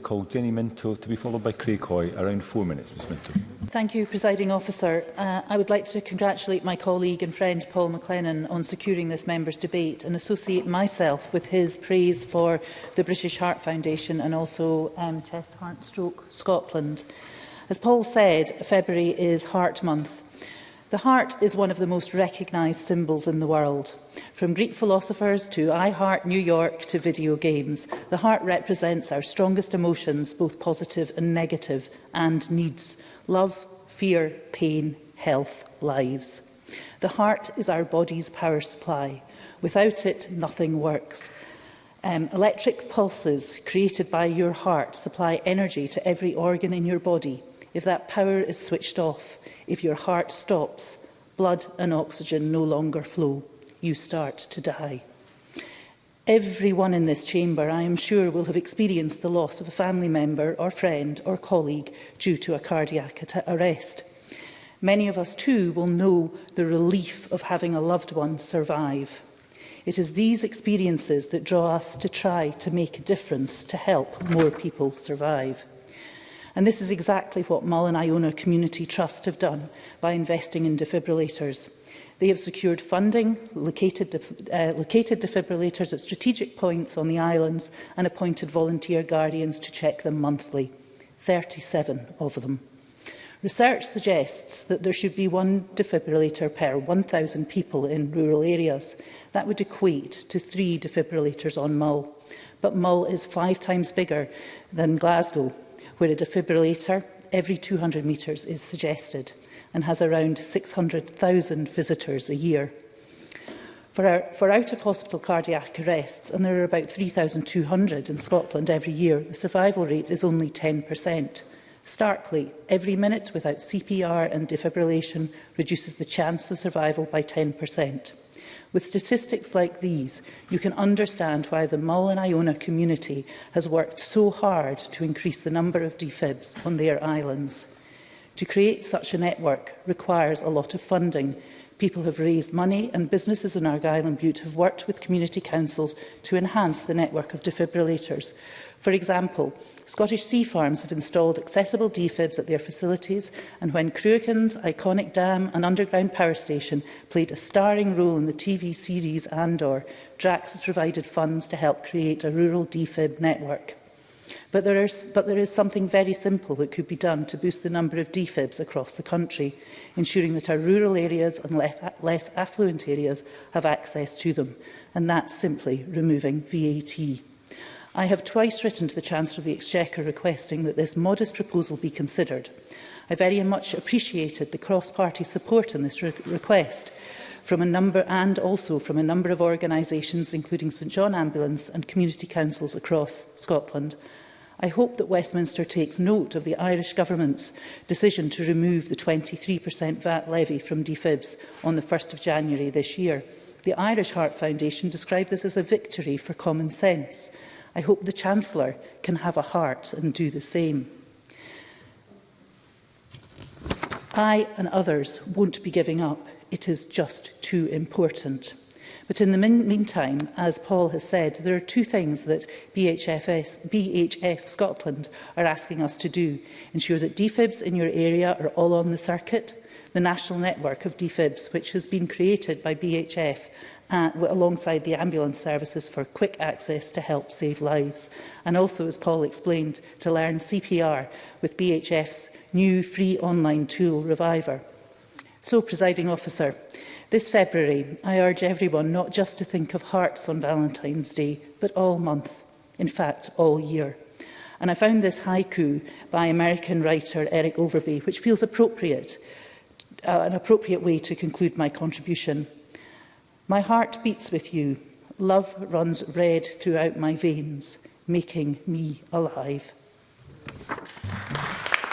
call Jenni Minto to be followed by Craig Hoy. Around 4 minutes, Ms Minto. Thank you, Presiding Officer. I would like to congratulate my colleague and friend Paul McLennan on securing this members' debate and associate myself with his praise for the British Heart Foundation and also Chest Heart Stroke Scotland. As Paul said, February is Heart Month. The heart is one of the most recognised symbols in the world. From Greek philosophers to I Heart New York to video games, the heart represents our strongest emotions, both positive and negative, and needs: love, fear, pain, health, lives. The heart is our body's power supply. Without it, nothing works. Electric pulses created by your heart supply energy to every organ in your body. If that power is switched off, if your heart stops, blood and oxygen no longer flow. You start to die. Everyone in this chamber, I am sure, will have experienced the loss of a family member or friend or colleague due to a cardiac arrest. Many of us too will know the relief of having a loved one survive. It is these experiences that draw us to try to make a difference to help more people survive. And this is exactly what Mull and Iona Community Trust have done by investing in defibrillators. They have secured funding, located defibrillators at strategic points on the islands and appointed volunteer guardians to check them monthly. 37 of them. Research suggests that there should be one defibrillator per 1,000 people in rural areas. That would equate to 3 defibrillators on Mull. But Mull is 5 times bigger than Glasgow, where a defibrillator every 200 metres is suggested and has around 600,000 visitors a year. For out-of-hospital cardiac arrests, and there are about 3,200 in Scotland every year, the survival rate is only 10%. Starkly, every minute without CPR and defibrillation reduces the chance of survival by 10%. With statistics like these, you can understand why the Mull and Iona community has worked so hard to increase the number of defibs on their islands. To create such a network requires a lot of funding. People have raised money and businesses in Argyll and Bute have worked with community councils to enhance the network of defibrillators. For example, Scottish Sea Farms have installed accessible defibs at their facilities, and when Cruachan's iconic dam and underground power station played a starring role in the TV series Andor, Drax has provided funds to help create a rural defib network. But there is something very simple that could be done to boost the number of defibs across the country, ensuring that our rural areas and less affluent areas have access to them, and that's simply removing VAT. I have twice written to the Chancellor of the Exchequer requesting that this modest proposal be considered. I very much appreciated the cross-party support in this request from a number of organisations, including St John Ambulance and community councils across Scotland. I hope that Westminster takes note of the Irish Government's decision to remove the 23% VAT levy from defibs on the 1st of January this year. The Irish Heart Foundation described this as a victory for common sense. I hope the Chancellor can have a heart and do the same. I and others won't be giving up. It is just too important. But in the meantime, as Paul has said, there are 2 things that BHF Scotland are asking us to do. Ensure that defibs in your area are all on the circuit. The national network of defibs, which has been created by BHF, alongside the ambulance services for quick access to help save lives. And also, as Paul explained, to learn CPR with BHF's new free online tool, Reviver. So, Presiding Officer, this February, I urge everyone not just to think of hearts on Valentine's Day, but all month, in fact, all year. And I found this haiku by American writer Eric Overby, which feels appropriate, an appropriate way to conclude my contribution. My heart beats with you. Love runs red throughout my veins, making me alive.